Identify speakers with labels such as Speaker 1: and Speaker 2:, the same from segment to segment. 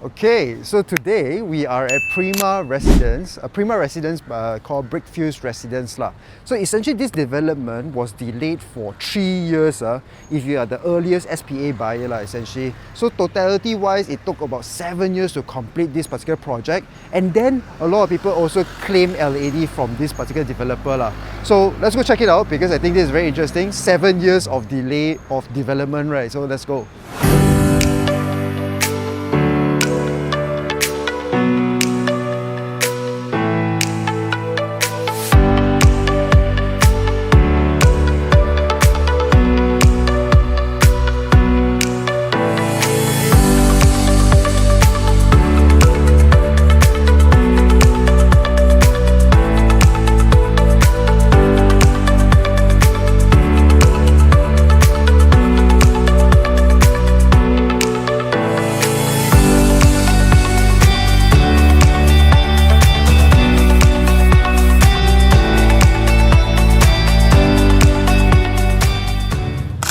Speaker 1: Okay, so today we are at Prima Residence, a Prima Residence called Brickfields Residence lah. So essentially this development was delayed for 3 years if you are the earliest SPA buyer lah, essentially. So totality wise, it took about 7 years to complete this particular project, and then a lot of people also claim LAD from this particular developer lah. So let's go check it out because I think this is very interesting. 7 years of delay of development, right? So let's go.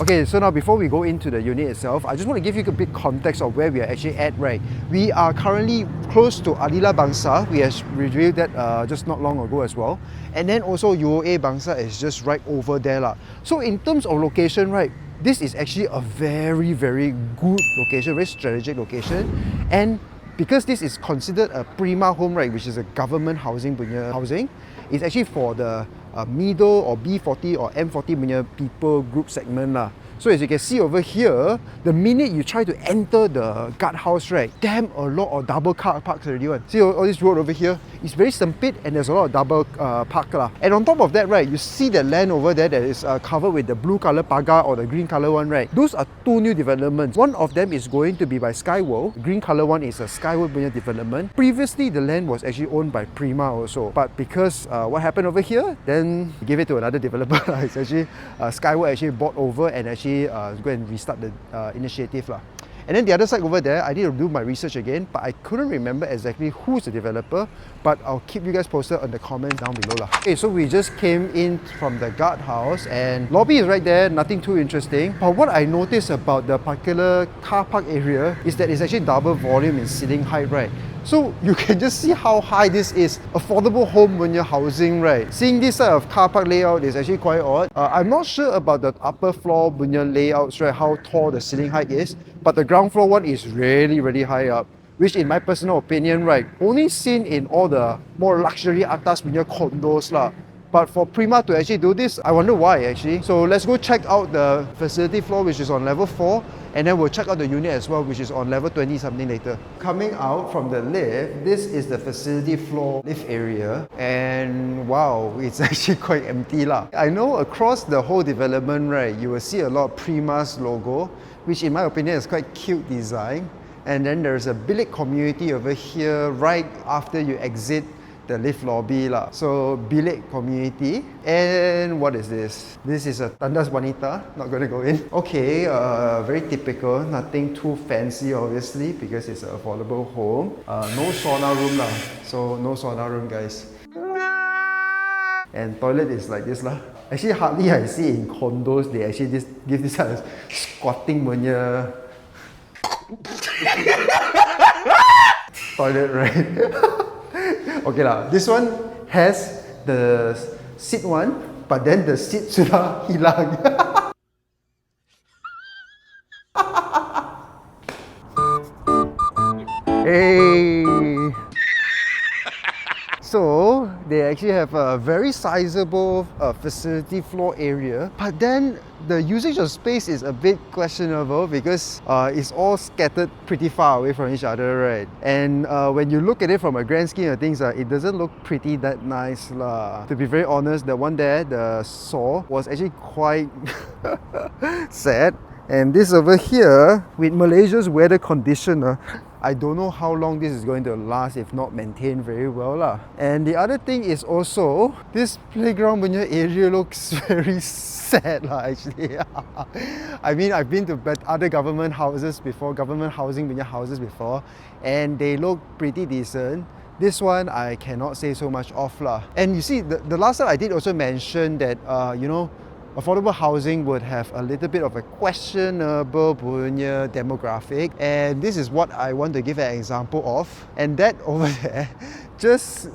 Speaker 1: Okay, so now before we go into the unit itself, I just want to give you a bit context of where we are actually at, right? We are currently close to Adila Bangsa. We have reviewed that just not long ago as well. And then also UOA Bangsa is just right over there lah. So in terms of location, right, this is actually a very, very good location, very strategic location. And because this is considered a Prima home, right, which is a government housing, it's actually for the middle or B40 or M40 people group segment lah. So as you can see over here, the minute you try to enter the guardhouse, right, damn a lot of double car parks already one. See all this road over here? It's very sempit and there's a lot of double park lah. And on top of that, right, you see the land over there that is covered with the blue color pagar or the green color one, right? Those are two new developments. One of them is going to be by SkyWorld. The green color one is a SkyWorld development. Previously, the land was actually owned by Prima also, but because what happened over here, then we gave it to another developer. It's actually SkyWorld actually bought over and actually go and restart the initiative lah. And then the other side over there, I need to do my research again, but I couldn't remember exactly who's the developer, but I'll keep you guys posted on the comments down below lah. Okay, so we just came in from the guardhouse and lobby is right there, nothing too interesting. But what I noticed about the particular car park area is that it's actually double volume in ceiling height, right? So you can just see how high this is. Affordable home when you're housing, right? Seeing this side of car park layout is actually quite odd. I'm not sure about the upper floor when you're layouts, right? How tall the ceiling height is, but the ground floor one is really, really high up. Which in my personal opinion, right, only seen in all the more luxury atas punya condos lah. But for Prima to actually do this, I wonder why actually. So let's go check out the facility floor, which is on level 4, and then we'll check out the unit as well, which is on level 20 something later. Coming out from the lift, this is the facility floor lift area, and wow, it's actually quite empty lah. I know across the whole development, right, you will see a lot of Prima's logo, which in my opinion is quite cute design. And then there's a bilik community over here right after you exit the lift lobby lah. So bilik community. And what is this? This is a tandas wanita, not gonna go in. Okay, very typical, nothing too fancy obviously because it's an affordable home. No sauna room lah, so no sauna room guys. And toilet is like this lah. Actually hardly I see in condos they actually give this kind of squatting punya toilet, right? Okay lah, this one has the seat one, but then the seat sudah hilang. Hey! So they actually have a very sizable facility floor area, but then the usage of space is a bit questionable because it's all scattered pretty far away from each other, right? And when you look at it from a grand scheme of things, it doesn't look pretty that nice lah. To be very honest, the one there, the saw, was actually quite sad. And this over here, with Malaysia's weather condition, I don't know how long this is going to last if not maintained very well lah. And the other thing is also, this playground punya area looks very sad lah actually. I mean, I've been to other government houses before, government housing punya houses before, and they look pretty decent. This one I cannot say so much of lah. And you see, the last time I did also mention that you know, affordable housing would have a little bit of a questionable punya demographic, and this is what I want to give an example of. And that over there, just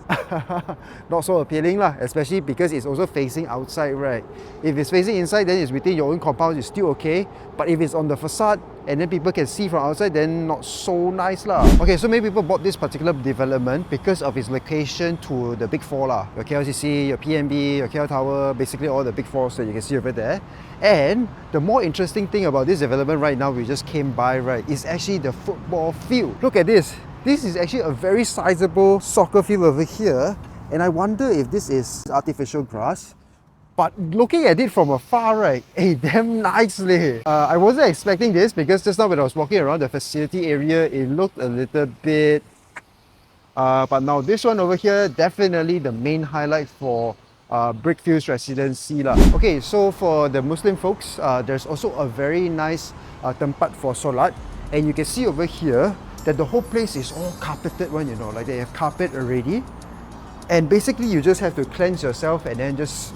Speaker 1: not so appealing lah, especially because it's also facing outside, right? If it's facing inside, then it's within your own compound, it's still okay. But if it's on the facade and then people can see from outside, then not so nice lah. Okay, so many people bought this particular development because of its location to the big four lah. Your KLCC, your PNB, your KL Tower, basically all the big fours that you can see over there. And the more interesting thing about this development right now, we just came by, right, is actually the football field. Look at this. This is actually a very sizable soccer field over here, and I wonder if this is artificial grass. But looking at it from afar, right, damn nicely. I wasn't expecting this because just now when I was walking around the facility area, it looked a little bit... but now this one over here, definitely the main highlight for Brickfields Residency lah. Okay, so for the Muslim folks, there's also a very nice tempat for solat, and you can see over here that the whole place is all carpeted one, you know, like they have carpet already. And basically you just have to cleanse yourself and then just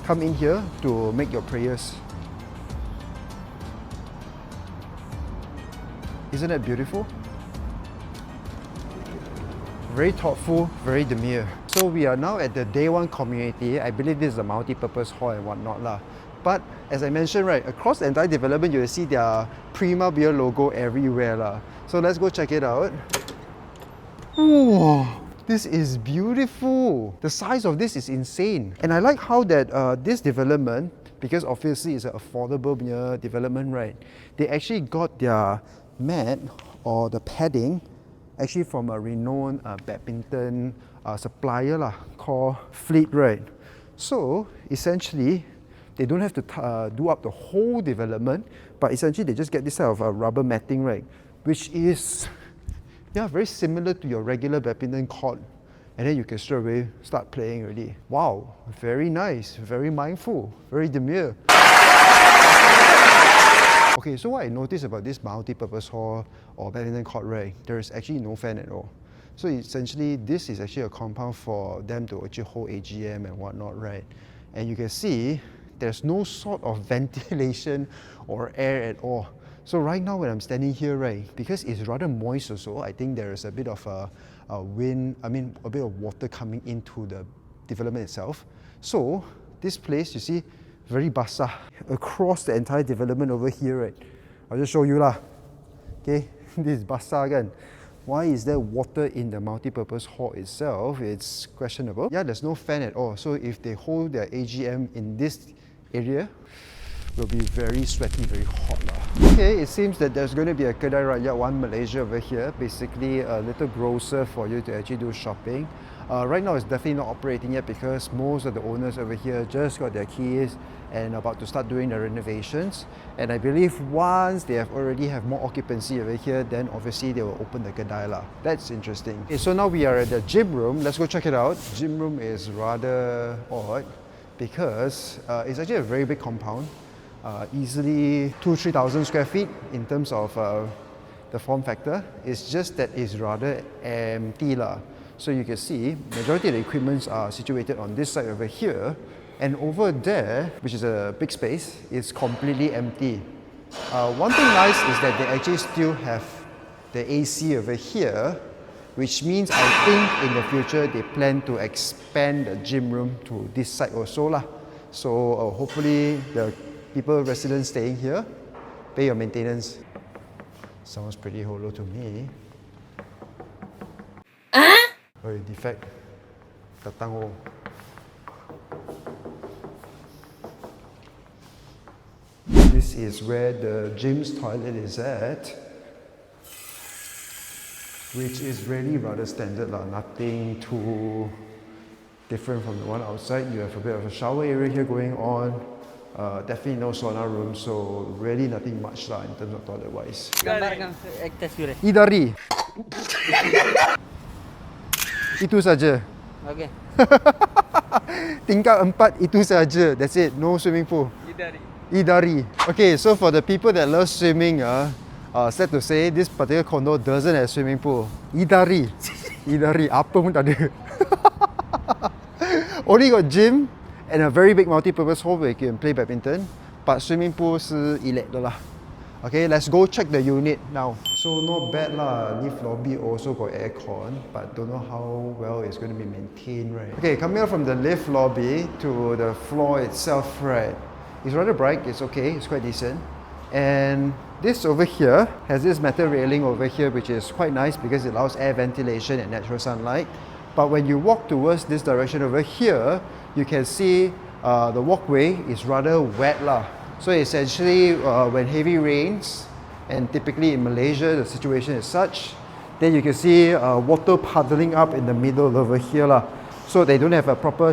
Speaker 1: come in here to make your prayers. Isn't that beautiful? Very thoughtful, very demure. So we are now at the day one community. I believe this is a multi-purpose hall and whatnot lah. But as I mentioned, right, across the entire development, you will see their Prima Beer logo everywhere lah. So let's go check it out. Ooh, this is beautiful. The size of this is insane. And I like how that this development, because obviously it's an affordable development, right? They actually got their mat or the padding actually from a renowned badminton supplier lah, called Fleet, right? So essentially, they don't have to do up the whole development, but essentially they just get this type of rubber matting, right? Which is, yeah, very similar to your regular badminton court. And then you can straight away start playing already. Wow, very nice, very mindful, very demure. Okay, so what I noticed about this multi-purpose hall or badminton court, right, there is actually no fan at all. So essentially, this is actually a compound for them to actually hold AGM and whatnot, right? And you can see there's no sort of ventilation or air at all. So right now when I'm standing here, right, because it's rather moist also, I think there is a bit of a wind, a bit of water coming into the development itself. So this place, you see, very basah. Across the entire development over here, right, I'll just show you lah. Okay, this is basah again. Why is there water in the multi-purpose hall itself? It's questionable. Yeah, there's no fan at all. So if they hold their AGM in this area, will be very sweaty, very hot lah. Okay, it seems that there's going to be a Kedai Rakyat 1 Malaysia over here, basically a little grocer for you to actually do shopping. Right now it's definitely not operating yet because most of the owners over here just got their keys and about to start doing the renovations. And I believe once they already have more occupancy over here, then obviously they will open the Kedai lah. That's interesting. Okay, so now we are at the gym room. Let's go check it out. Gym room is rather odd because it's actually a very big compound. Easily 2,000-3,000 square feet in terms of the form factor. It's just that it's rather empty lah. So you can see majority of the equipments are situated on this side over here, and over there, which is a big space, is completely empty. One thing nice is that they actually still have the AC over here, which means I think in the future they plan to expand the gym room to this side also lah. So hopefully the people, residents staying here, pay your maintenance. Sounds pretty hollow to me. Oh, defect. Datang oh. This is where the gym's toilet is at, which is really rather standard lah. Nothing too different from the one outside. You have a bit of a shower area here going on. Definitely no sauna room, so really nothing much lah in terms of toilet wise. Idari. Itu saja.
Speaker 2: Okay.
Speaker 1: Tingkat 4 itu saja. That's it. No swimming pool. Idari. Okay, so for the people that love swimming, sad to say, this particular condo doesn't have swimming pool. Idari. Idari. Apa pun tak ada. Only got gym and a very big multi-purpose hall where you can play badminton, but swimming pool 是 elite 的啦. Okay, let's go check the unit now. So not bad lah, lift lobby also got aircon, but don't know how well it's going to be maintained, right? Okay, coming out from the lift lobby to the floor itself, right? It's rather bright, it's okay, it's quite decent. And this over here has this metal railing over here, which is quite nice because it allows air ventilation and natural sunlight. But when you walk towards this direction over here, you can see the walkway is rather wet lah. So essentially, when heavy rains, and typically in Malaysia the situation is such, then you can see water puddling up in the middle over here lah. So they don't have a proper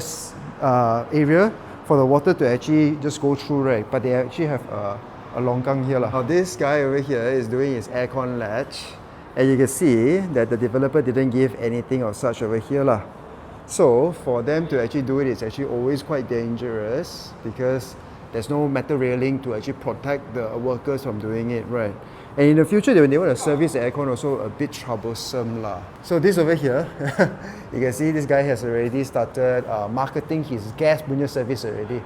Speaker 1: area for the water to actually just go through, right? But they actually have a longkang here lah. Now this guy over here is doing his aircon latch, and you can see that the developer didn't give anything of such over here lah. So for them to actually do it, it's actually always quite dangerous because there's no metal railing to actually protect the workers from doing it, right? And in the future, when they want to service the aircon, also a bit troublesome lah. So this over here, you can see this guy has already started marketing his gas punya service already.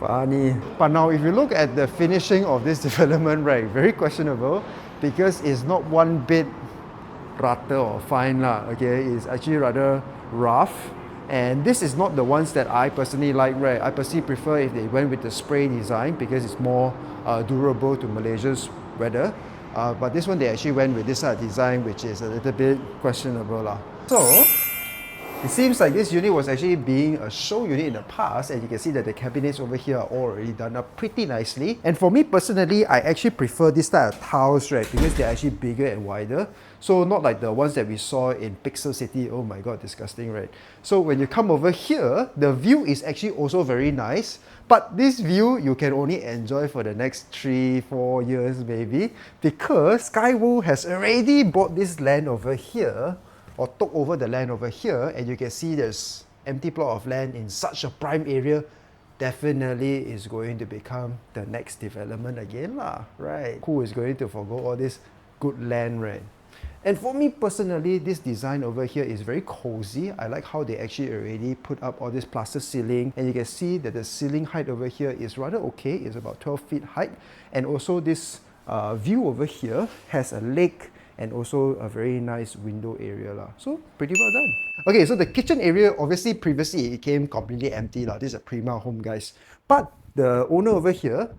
Speaker 1: Funny. But now if you look at the finishing of this development, right, very questionable because it's not one bit rata or fine lah, okay? It's actually rather rough. And this is not the ones that I personally like, right? I personally prefer if they went with the spray design because it's more durable to Malaysia's weather. But this one they actually went with this design, which is a little bit questionable lah. So it seems like this unit was actually being a show unit in the past, and you can see that the cabinets over here are all already done up pretty nicely. And for me personally, I actually prefer this type of tiles, right, because they're actually bigger and wider. So not like the ones that we saw in Pixel City. Oh my god, disgusting, right? So when you come over here, the view is actually also very nice. But this view, you can only enjoy for the next 3-4 years maybe, because SkyWorld has already bought this land over here, or took over the land over here, and you can see there's empty plot of land in such a prime area. Definitely is going to become the next development again lah, right? Who is going to forgo all this good land, right? And for me personally, this design over here is very cozy. I like how they actually already put up all this plaster ceiling, and you can see that the ceiling height over here is rather okay. It's about 12 feet height, and also this view over here has a lake and also a very nice window area lah. So pretty well done. Okay, so the kitchen area, obviously previously it came completely empty lah. This is a Prima home, guys. But the owner over here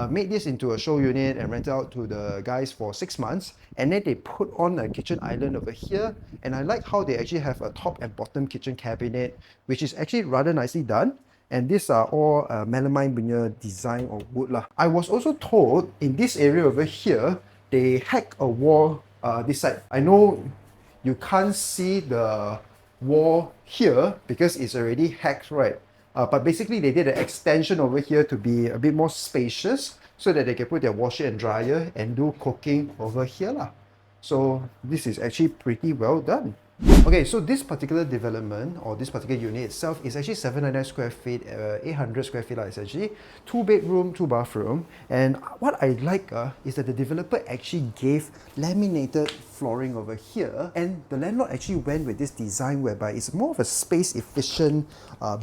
Speaker 1: made this into a show unit and rented out to the guys for 6 months, and then they put on a kitchen island over here, and I like how they actually have a top and bottom kitchen cabinet, which is actually rather nicely done. And these are all melamine punya design or wood lah. I was also told in this area over here, they hacked a wall this side. I know you can't see the wall here because it's already hacked, right? But basically they did an extension over here to be a bit more spacious so that they can put their washer and dryer and do cooking over here lah. So this is actually pretty well done. Okay, so this particular development or this particular unit itself is actually 799 square feet, 800 square feet essentially, 2 bedroom, 2 bathroom. And what I like is that the developer actually gave laminated flooring over here, and the landlord actually went with this design whereby it's more of a space efficient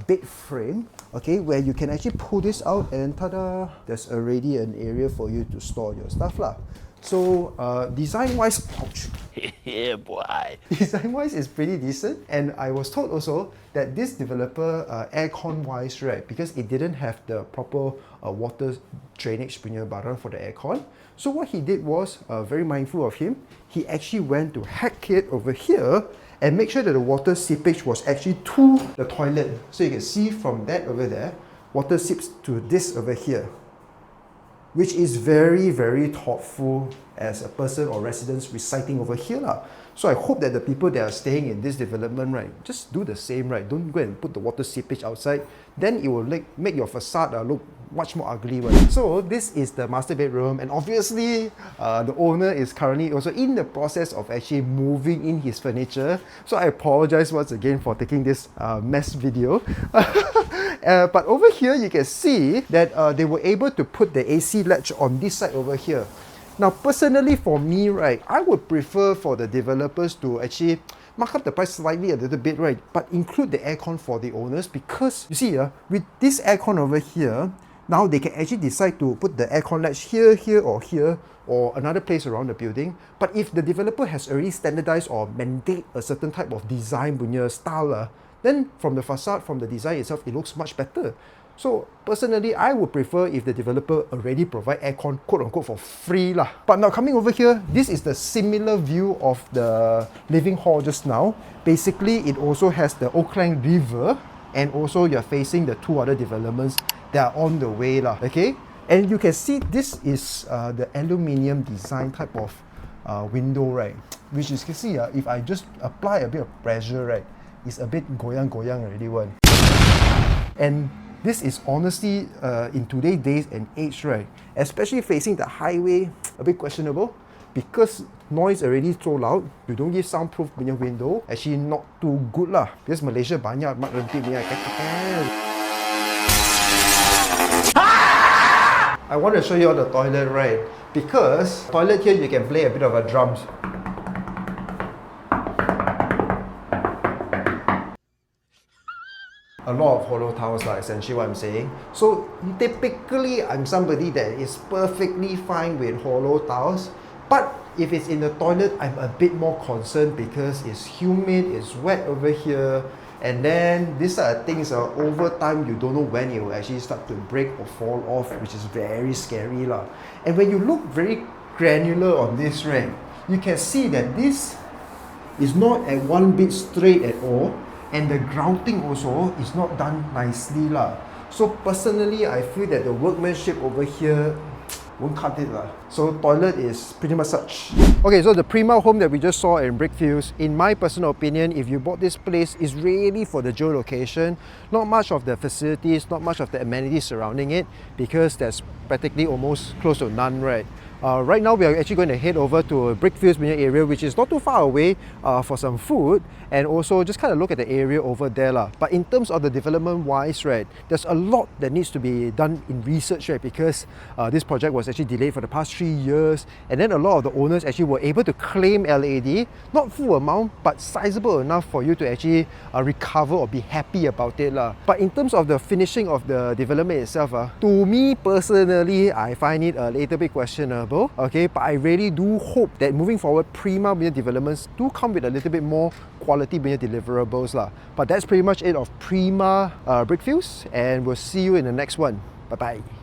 Speaker 1: bed frame, okay, where you can actually pull this out and tada, there's already an area for you to store your stuff lah. So design-wise,
Speaker 2: Yeah, boy.
Speaker 1: design-wise is pretty decent. And I was told also that this developer, aircon-wise, right, because it didn't have the proper water drainage punya barang for the aircon. So what he did was, very mindful of him, he actually went to hack it over here and make sure that the water seepage was actually to the toilet. So you can see from that over there, water seeps to this over here, which is very, very thoughtful as a person or residents reciting over here lah. So I hope that the people that are staying in this development, right, just do the same, right? Don't go and put the water seepage outside. Then it will make your facade look much more ugly, right? So this is the master bedroom, and obviously the owner is currently also in the process of actually moving in his furniture. So I apologize once again for taking this mess video. But over here you can see that they were able to put the AC latch on this side over here. Now personally for me, right, I would prefer for the developers to actually mark up the price slightly a little bit, right? But include the aircon for the owners, because you see, with this aircon over here, now they can actually decide to put the aircon latch here, here, or another place around the building. But if the developer has already standardized or mandate a certain type of design punya style, then from the facade, from the design itself, it looks much better. So personally, I would prefer if the developer already provide aircon, quote unquote, for free lah. But now coming over here, this is the similar view of the living hall just now. Basically, it also has the Auckland River, and also you're facing the two other developments that are on the way lah, okay? And you can see this is the aluminium design type of window, right? Which is, you can see, if I just apply a bit of pressure, right, it's a bit goyang-goyang already one. And this is honestly, in today's days and age, right, especially facing the highway, a bit questionable, because noise already so loud, you don't give soundproof punya window, actually not too good lah. Because Malaysia banyak mak renti punya I want to show you all the toilet, right? Because toilet here you can play a bit of a drums. A lot of hollow tiles are essentially what I'm saying. So typically I'm somebody that is perfectly fine with hollow tiles, but if it's in the toilet, I'm a bit more concerned because it's humid, it's wet over here, and then these are things over time you don't know when it will actually start to break or fall off, which is very scary lah. And when you look very granular on this, right, you can see that this is not at one bit straight at all, and the grouting also is not done nicely lah. So personally, I feel that the workmanship over here won't cut it lah. So toilet is pretty much such. Okay, so the Prima home that we just saw in Brickfields, in my personal opinion, if you bought this place, is really for the geolocation. Not much of the facilities, not much of the amenities surrounding it, because there's practically almost close to none, right? Right now we are actually going to head over to Brickfields area, which is not too far away, for some food, and also just kind of look at the area over there lah. But in terms of the development wise, right, there's a lot that needs to be done in research, right, because this project was actually delayed for the past 3 years, and then a lot of the owners actually were able to claim LAD, not full amount, but sizable enough for you to actually recover or be happy about it lah. But in terms of the finishing of the development itself, to me personally, I find it a little bit questionable. Okay, but I really do hope that moving forward, Prima developments do come with a little bit more quality deliverables lah. But that's pretty much it of Prima Brickfields, and we'll see you in the next one. Bye bye.